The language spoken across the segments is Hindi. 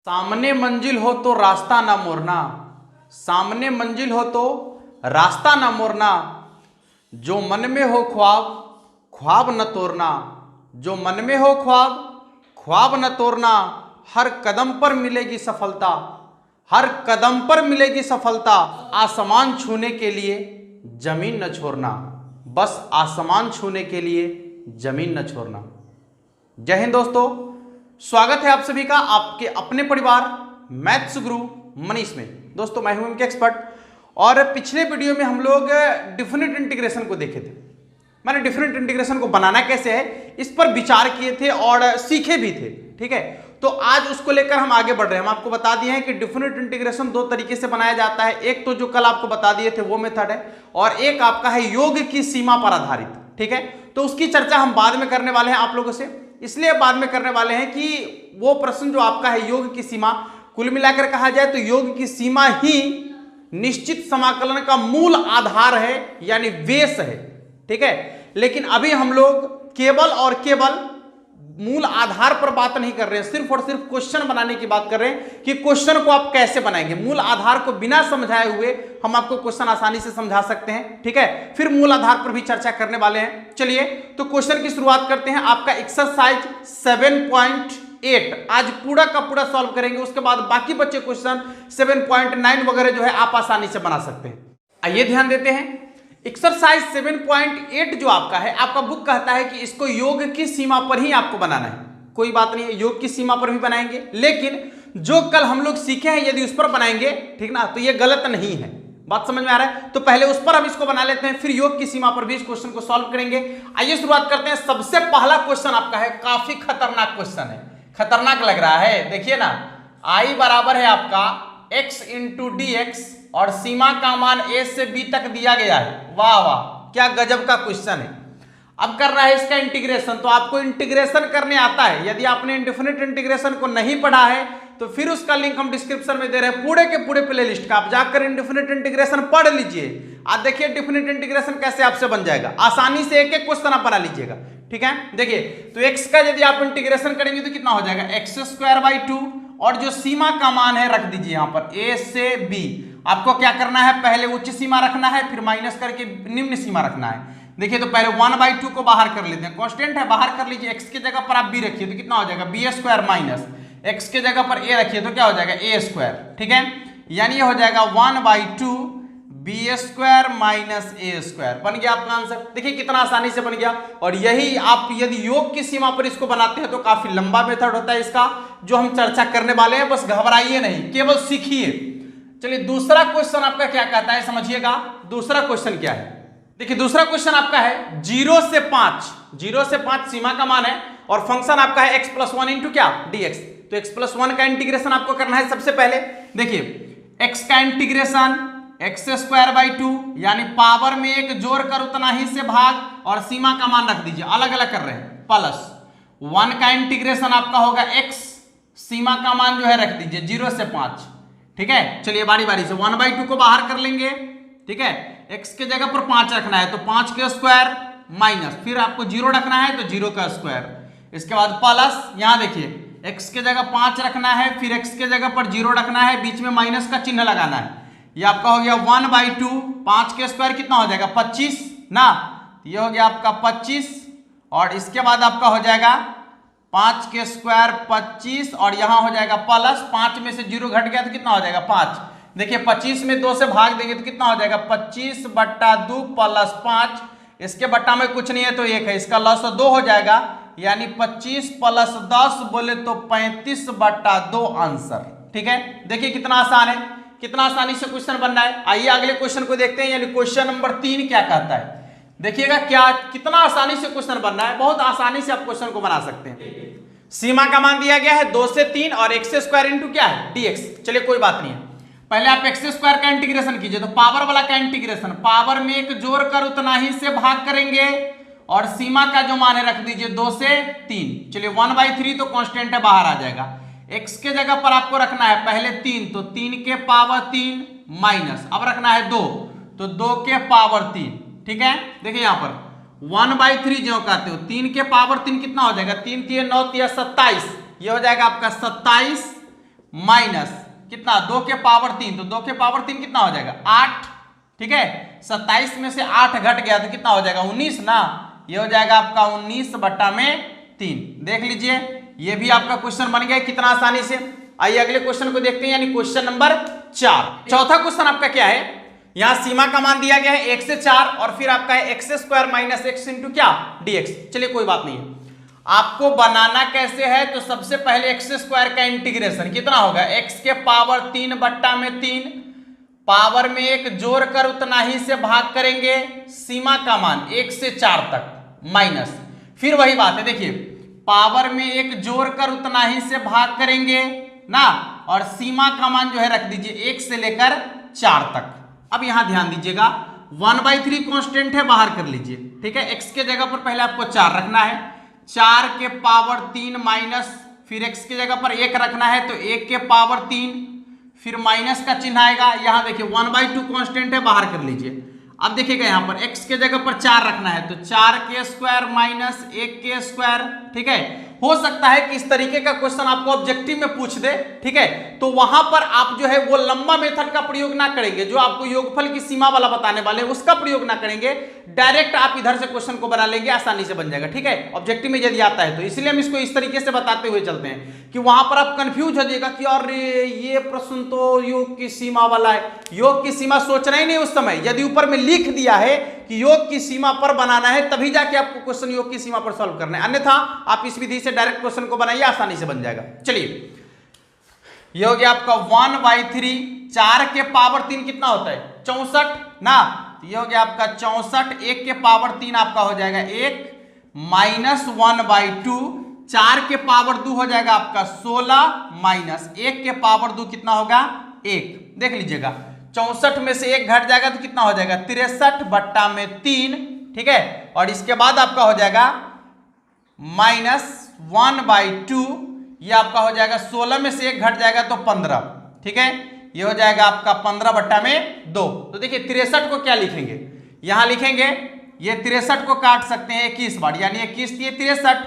सामने मंजिल हो तो रास्ता ना मोड़ना, सामने मंजिल हो तो रास्ता ना मोड़ना, जो मन में हो ख्वाब ख्वाब न तोड़ना, जो मन में हो ख्वाब ख्वाब न तोड़ना, हर कदम पर मिलेगी सफलता, हर कदम पर मिलेगी सफलता, आसमान छूने के लिए जमीन न छोड़ना, बस आसमान छूने के लिए जमीन न छोड़ना। जय हिंद दोस्तों, स्वागत है आप सभी का आपके अपने परिवार मैथ्स गुरु मनीष में। दोस्तों मैं हूं इनके एक्सपर्ट और पिछले वीडियो में हम लोग डिफरेंट इंटीग्रेशन को देखे थे। मैंने डिफरेंट इंटीग्रेशन को बनाना कैसे है इस पर विचार किए थे और सीखे भी थे, ठीक है। तो आज उसको लेकर हम आगे बढ़ रहे हैं। हम आपको बता दिए हैं कि डिफरेंट इंटीग्रेशन दो तरीके से बनाया जाता है। एक तो जो कल आपको बता दिए थे वो मेथड है और एक आपका है योग की सीमा पर आधारित, ठीक है। तो उसकी चर्चा हम बाद में करने वाले हैं आप लोगों से, इसलिए बाद में करने वाले हैं कि वो प्रश्न जो आपका है योग की सीमा, कुल मिलाकर कहा जाए तो योग की सीमा ही निश्चित समाकलन का मूल आधार है यानी बेस है, ठीक है। लेकिन अभी हम लोग केवल और केवल मूल आधार पर बात नहीं कर रहे हैं, सिर्फ और सिर्फ क्वेश्चन बनाने की बात कर रहे हैं कि क्वेश्चन को आप कैसे बनाएंगे। मूल आधार को बिना समझाए हुए हम आपको क्वेश्चन आसानी से समझा सकते हैं, ठीक है। फिर मूल आधार पर भी चर्चा करने वाले हैं। चलिए तो क्वेश्चन की शुरुआत करते हैं। आपका एक्सरसाइज 7.8 आज पूरा का पूरा सॉल्व करेंगे, उसके बाद बाकी बच्चे क्वेश्चन 7.9 वगैरह जो है आप आसानी से बना सकते हैं। आइए ध्यान देते हैं। एक्सरसाइज 7.8 जो आपका है, आपका बुक कहता है कि इसको योग की सीमा पर ही आपको बनाना है। कोई बात नहीं है, योग की सीमा पर भी बनाएंगे, लेकिन जो कल हम लोग सीखे हैं यदि उस पर बनाएंगे, ठीक ना, तो ये गलत नहीं है। बात समझ में आ रहा है? तो पहले उस पर हम इसको बना लेते हैं, फिर योग की सीमा पर भी इस क्वेश्चन को सॉल्व करेंगे। आइए शुरुआत करते हैं। सबसे पहला क्वेश्चन आपका है, काफी खतरनाक क्वेश्चन है, खतरनाक लग रहा है। देखिए ना, आई बराबर है आपका x इंटू डी एक्स और सीमा का मान a से b तक दिया गया है। वाह वाह, क्या गजब का क्वेश्चन है। अब करना है इसका इंटीग्रेशन। तो आपको इंटीग्रेशन करने आता है, यदि आपने इंडेफिनिट इंटीग्रेशन को नहीं पढ़ा है तो फिर उसका लिंक हम डिस्क्रिप्शन में दे रहे हैं, पूरे के पूरे प्लेलिस्ट का। आप जाकर इंडेफिनिट इंटीग्रेशन पढ़ लीजिए। आज देखिए डेफिनिट इंटीग्रेशन कैसे आपसे बन जाएगा, आसानी से एक एक क्वेश्चन आप बना लीजिएगा, ठीक है। देखिए तो x का यदि आप इंटीग्रेशन करेंगे तो कितना हो जाएगा, x² 2 और जो सीमा का मान है रख दीजिए यहां पर a से b। आपको क्या करना है, पहले उच्च सीमा रखना है, फिर माइनस करके निम्न सीमा रखना है। देखिए तो पहले 1/2 को बाहर कर लेते हैं, कांस्टेंट है बाहर कर लीजिए। x की जगह पर आप b रखिए तो कितना हो जाएगा, b² माइनस x की जगह पर a रखिए तो क्या हो जाएगा, a², ठीक है। यानी ये हो जाएगा 1/2 b² माइनस a²। बन गया आपका आंसर। देखिए कितना आसानी से बन गया। और यही आप यदि योग की सीमा पर इसको बनाते हैं तो काफी लंबा मेथड होता है इसका, जो हम चर्चा करने वाले हैं। बस घबराइए नहीं, केवल सीखिए। चलिए दूसरा क्वेश्चन आपका क्या कहता है, समझिएगा। दूसरा क्वेश्चन क्या है, देखिए दूसरा क्वेश्चन आपका है 0 से 5 सीमा का मान है और फंक्शन आपका है x+1 इंटू क्या, dx। तो x+1 का इंटीग्रेशन आपको करना है। सबसे पहले देखिए x का इंटीग्रेशन x² 2 यानी पावर में एक जोड़कर उतना ही से भाग और सीमा का मान रख दीजिए, अलग अलग कर रहे हैं, प्लस 1 का इंटीग्रेशन आपका होगा x, सीमा का मान जो है रख दीजिए 0 से 5, ठीक है। चलिए बारी बारी से 1/2 को बाहर कर लेंगे, ठीक है। x के जगह पर 5 रखना है तो 5 का स्क्वायर माइनस, फिर आपको 0 रखना है तो 0 का स्क्वायर, इसके बाद प्लस, यहां देखिए x के जगह 5 रखना है, फिर x के जगह पर 0 रखना है, बीच में माइनस का चिन्ह लगाना है। ये आपका हो गया 1/2, 5 के स्क्वायर कितना हो जाएगा 25 ना, ये हो गया आपका 25 और इसके बाद आपका हो जाएगा 5 के स्क्वायर 25 और यहां हो जाएगा प्लस 5 में से 0 घट गया तो कितना हो जाएगा 5। देखिए 25 में 2 से भाग देंगे तो कितना हो जाएगा 25/2 प्लस 5, इसके बट्टा में कुछ नहीं है तो 1 है, इसका लॉस 2 हो जाएगा, यानी 25 प्लस 10 बोले तो 35/2 आंसर, ठीक है। देखिए कितना आसान है, कितना आसानी से क्वेश्चन बन रहा है। आइए अगले क्वेश्चन को देखते हैं, यानी क्वेश्चन नंबर 3 क्या कहता है। देखिएगा क्या कितना आसानी से क्वेश्चन बन रहा है, बहुत आसानी से आप क्वेश्चन को बना सकते हैं। सीमा का मान दिया गया है 2 से 3 और x² इंटू क्या है, dx। चलिए कोई बात नहीं है, पहले आप x² का इंटीग्रेशन कीजिए। तो पावर वाला का इंटीग्रेशन, पावर में एक जोड़कर उतना ही से भाग करेंगे और सीमा का जो मान है रख दीजिए 2 से 3। चलिए 1/3 तो कांस्टेंट है बाहर आ जाएगा, x के जगह पर आपको रखना है पहले 3 तो 3 के पावर 3 माइनस, अब रखना है 2 तो 2 के पावर 3, ठीक है। देखिए यहां पर 1/3 जो कहते हो 3 के पावर 3 कितना हो जाएगा, 3 3 9 3 27, ये हो जाएगा आपका 27 माइनस कितना 2 के पावर 3, तो 2 के पावर 3 कितना हो जाएगा 8, ठीक है। 27 में से 8 घट गया तो कितना हो जाएगा 19 ना, ये हो जाएगा आपका 19/3। देख लीजिए ये भी आपका क्वेश्चन बन गया कितना आसानी से। आइए अगले क्वेश्चन को देखते हैं, यानी क्वेश्चन नंबर 4। चौथा क्वेश्चन आपका क्या है, यहां सीमा का मान दिया गया है 1 से 4 और फिर आपका है x² माइनस x इंटू क्या dx। चलिए कोई बात नहीं है, आपको बनाना कैसे है, तो सबसे पहले x² का इंटीग्रेशन कितना होगा, x के पावर 3/3 पावर में 1 जोड़कर उतना ही से भाग करेंगे सीमा का मान 1 से 4 तक माइनस, फिर वही बात है देखिए पावर में 1 जोड़कर उतना ही से भाग करेंगे ना, और सीमा का मान जो है रख दीजिए 1 से लेकर 4 तक। अब यहां ध्यान दीजिएगा 1/3 कांस्टेंट है, बाहर कर लीजिए, ठीक है। x के जगह पर पहले आपको 4 रखना है, 4 के पावर 3 माइनस, फिर x के जगह पर 1 रखना है तो 1 के पावर 3, फिर माइनस का चिन्ह आएगा। यहां देखिए 1/2 कांस्टेंट है, बाहर कर लीजिए। अब देखिएगा यहां पर x के जगह पर 4 रखना है तो 4k² माइनस 1k², ठीक है। हो सकता है कि इस तरीके का क्वेश्चन आपको ऑब्जेक्टिव में पूछ दे, ठीक है, तो वहां पर आप जो है वो लंबा मेथड का प्रयोग ना करेंगे, जो आपको योगफल की सीमा वाला बताने वाले उसका प्रयोग ना करेंगे, डायरेक्ट आप इधर से क्वेश्चन को बना लेंगे, आसानी से बन जाएगा, ठीक है, ऑब्जेक्टिव में यदि आता है तो। इसलिए हम इसको इस तरीके से बताते हुए चलते हैं कि वहां पर आप कंफ्यूज हो जाएगा कि अरे ये प्रश्न तो योग की सीमा वाला है। योग की सीमा सोचना ही नहीं उस समय, यदि ऊपर में लिख दिया है कि योग की सीमा पर बनाना है तभी जाके आपको क्वेश्चन योग की सीमा पर सॉल्व करना है, अन्यथा आप इस विधि से डायरेक्ट क्वेश्चन को बनाइए, आसानी से बन जाएगा। चलिए ये हो गया आपका 1/3, 4 के पावर 3 कितना होता है 64 ना, ये हो गया आपका 64, 1 के पावर 3 आपका हो जाएगा 1 माइनस 1/2, 4 के पावर 2 हो जाएगा आपका 16 माइनस 1 के पावर 2 कितना होगा 1। देख लीजिएगा 64 में से 1 घट जाएगा तो कितना हो जाएगा 63/3, ठीक है, और इसके बाद आपका हो जाएगा माइनस 1/2, ये आपका हो जाएगा 16 में से 1 घट जाएगा तो 15, ठीक है, ये हो जाएगा आपका 15/2। तो देखिए 63 को क्या लिखेंगे, यहां लिखेंगे ये 63 को काट सकते हैं 21 बार, यानी 21 ये 63,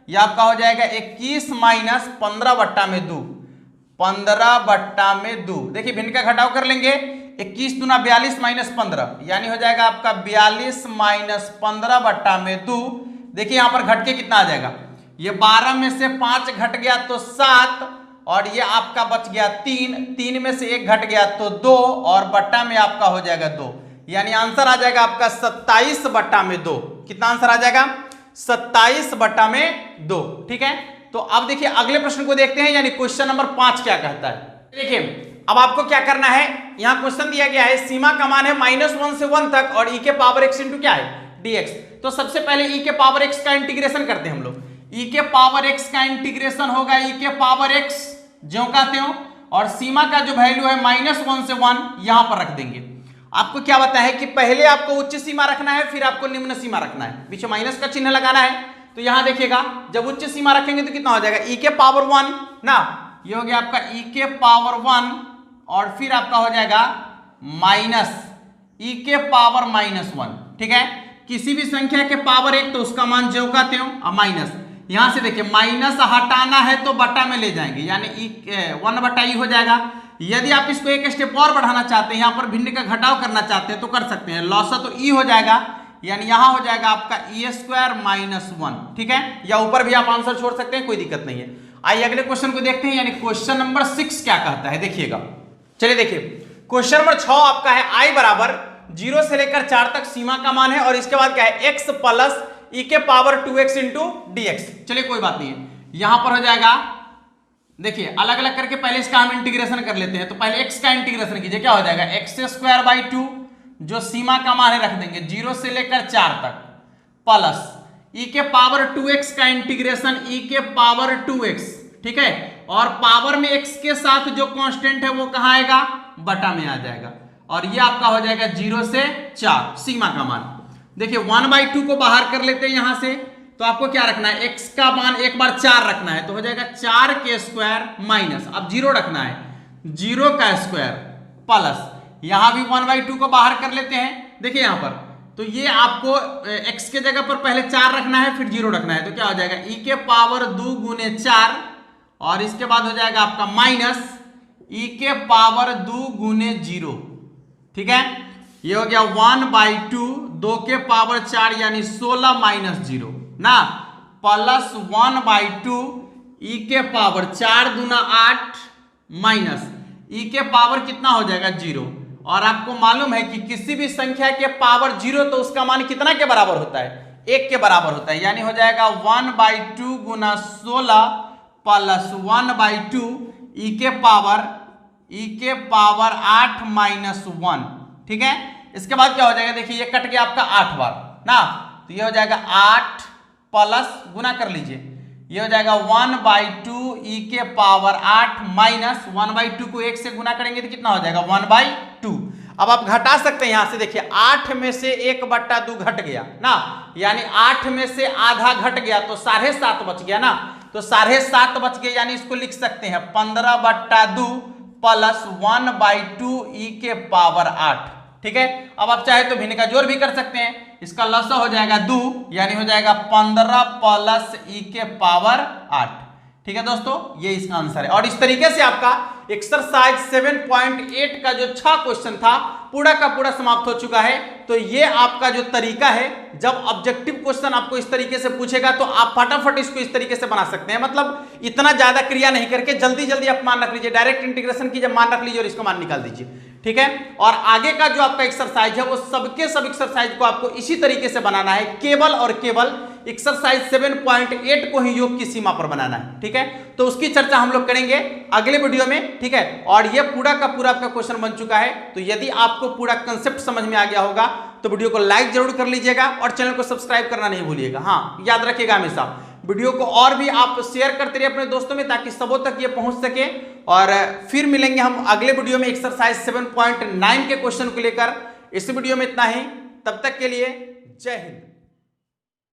ये आपका हो जाएगा 21 माइनस 15/2, 15/2। देखिए भिन्न का घटाव कर लेंगे, 21 दूना 42 माइनस 15, यानी हो जाएगा आपका 42 माइनस 15/2। देखिए यहां पर घट के कितना आ जाएगा, ये 12 में से 5 घट गया तो 7, और ये आपका बच गया 3, 3 में से 1 घट गया तो 2, और बट्टा में आपका हो जाएगा 2, यानी आंसर आ जाएगा आपका 27/2। कितना आंसर आ जाएगा 27/2, ठीक है। तो अब देखिए अगले प्रश्न को देखते हैं, यानी क्वेश्चन नंबर 5 क्या कहता है। देखिए अब आपको क्या करना है, यहां क्वेश्चन दिया गया है सीमा का मान है -1 से 1 तक और e के पावर x इंटू क्या है dx। तो सबसे पहले e के पावर x का इंटीग्रेशन करते हैं हम लोग। e के पावर x का इंटीग्रेशन होगा e के पावर x ज्यों का त्यों, और सीमा का जो वैल्यू है -1 से 1 यहां पर रख देंगे। आपको क्या बताया है कि पहले आपको उच्च सीमा रखना है, फिर आपको निम्न सीमा रखना है, पीछे माइनस का चिन्ह लगाना है। तो यहां देखिएगा जब उच्च सीमा रखेंगे तो कितना हो जाएगा e के पावर 1 ना, ये हो गया आपका e के पावर 1, और फिर आपका हो जाएगा माइनस e के पावर -1, ठीक है। किसी भी संख्या के पावर 1 तो उसका मान ज्यों का त्यों, और माइनस यहां से देखिए माइनस हटाना है तो बटा में ले जाएंगे, यानी 1/e हो जाएगा। यदि आप इसको एक स्टेप और बढ़ाना चाहते हैं, यहां पर भिन्न का घटाव करना चाहते हैं तो कर सकते हैं, लॉसा तो e हो जाएगा, यानी यहां हो जाएगा आपका e² -1, ठीक है, या ऊपर भी आप आंसर छोड़ सकते हैं, कोई दिक्कत नहीं है। आइए अगले क्वेश्चन को देखते हैं, यानी क्वेश्चन नंबर 6 क्या कहता है, देखिएगा। चलिए देखिए क्वेश्चन नंबर 6 आपका है i बराबर 0 से लेकर 4 तक सीमा का मान है, और इसके बाद क्या है x प्लस e के पावर 2x इंटू dx। चलिए कोई बात नहीं है, यहां पर हो जाएगा देखिए अलग अलग करके पहले इसका हम इंटीग्रेशन कर लेते हैं। तो पहले x का इंटीग्रेशन कीजिए, क्या हो जाएगा x² 2 जो सीमा का मान है रख देंगे 0 से लेकर 4 तक, प्लस e के पावर 2x का इंटीग्रेशन e के पावर 2x, ठीक है, और पावर में x के साथ जो कांस्टेंट है वो कहां आएगा बटा में आ जाएगा, और ये आपका हो जाएगा 0 से 4 सीमा का मान। देखिए 1/2 को बाहर कर लेते हैं यहां से, तो आपको क्या रखना है x का मान एक बार 4 रखना है, तो हो जाएगा 4k² माइनस, अब 0 रखना है 0 का स्क्वायर, प्लस यहां भी 1/2 को बाहर कर लेते हैं। देखिए यहां पर तो ये आपको x के जगह पर पहले 4 रखना है फिर 0 रखना है, तो क्या हो जाएगा e के पावर 2 गुने 4, और इसके बाद हो जाएगा आपका माइनस ई के पावर 2 गुने 0, ठीक है। ये हो गया 1/2, 2 के पावर 4 यानी 16 माइनस 0 ना, प्लस 1/2 ई के पावर 4 दूना 8 माइनस ई के पावर कितना हो जाएगा 0। और आपको मालूम है कि किसी भी संख्या के पावर 0 तो उसका मान कितना के बराबर होता है, 1 के बराबर होता है, यानी हो जाएगा 1/2 गुना 16 प्लस 1/2 ई के पावर 8 माइनस 1, ठीक है। इसके बाद क्या हो जाएगा, देखिए ये कट गया आपका 8 बार ना, तो ये हो जाएगा 8 प्लस गुना कर लीजिए, ये हो जाएगा 1/2 ई के पावर 8 माइनस 1/2 को 1 से गुना करेंगे तो कितना हो जाएगा 1/2। अब आप घटा सकते हैं, यहां से देखिए 8 में से 1/2 घट गया ना, यानी 8 में से आधा घट गया तो 7.5 बच गया ना, तो 7.5 बच गया, यानी इसको लिख सकते हैं 15/2 प्लस 1/2 ई के पावर 8, ठीक है। अब आप चाहे तो भिन्न का जोड़ भी कर सकते हैं, इसका लसा हो जाएगा 2, यानी हो जाएगा 15 प्लस ई के पावर 8, ठीक है दोस्तों, ये इसका आंसर है। और इस तरीके से आपका एक्सरसाइज 7.8 का जो 6 क्वेश्चन था पूरा का पूरा समाप्त हो चुका है। तो ये आपका जो तरीका है, जब ऑब्जेक्टिव क्वेश्चन आपको इस तरीके से पूछेगा तो आप फटाफट इसको इस तरीके से बना सकते हैं, मतलब इतना ज्यादा क्रिया नहीं करके जल्दी जल्दी आप मान रख लीजिए, डायरेक्ट इंटीग्रेशन कीजिए, मान रख लीजिए और इसका मान निकाल दीजिए, ठीक है। और आगे का जो आपका एक्सरसाइज है वो सबके सब एक्सरसाइज को आपको इसी तरीके से बनाना है, केवल और केवल एक्सरसाइज 7.8 को ही योग की सीमा पर बनाना है, ठीक है। तो उसकी चर्चा हम लोग करेंगे अगले वीडियो में, ठीक है। और ये पूरा का पूरा आपका क्वेश्चन बन चुका है, तो यदि आपको पूरा कंसेप्ट समझ में आ गया होगा तो वीडियो को लाइक जरूर कर लीजिएगा और चैनल को सब्सक्राइब करना नहीं भूलिएगा। हाँ, याद रखिएगा हमेशा वीडियो को और भी आप शेयर करते रहिए अपने दोस्तों में, ताकि सबों तक ये पहुंच सके। और फिर मिलेंगे हम अगले वीडियो में एक्सरसाइज 7.9 के क्वेश्चन को लेकर। इस वीडियो में इतना ही, तब तक के लिए जय हिंद।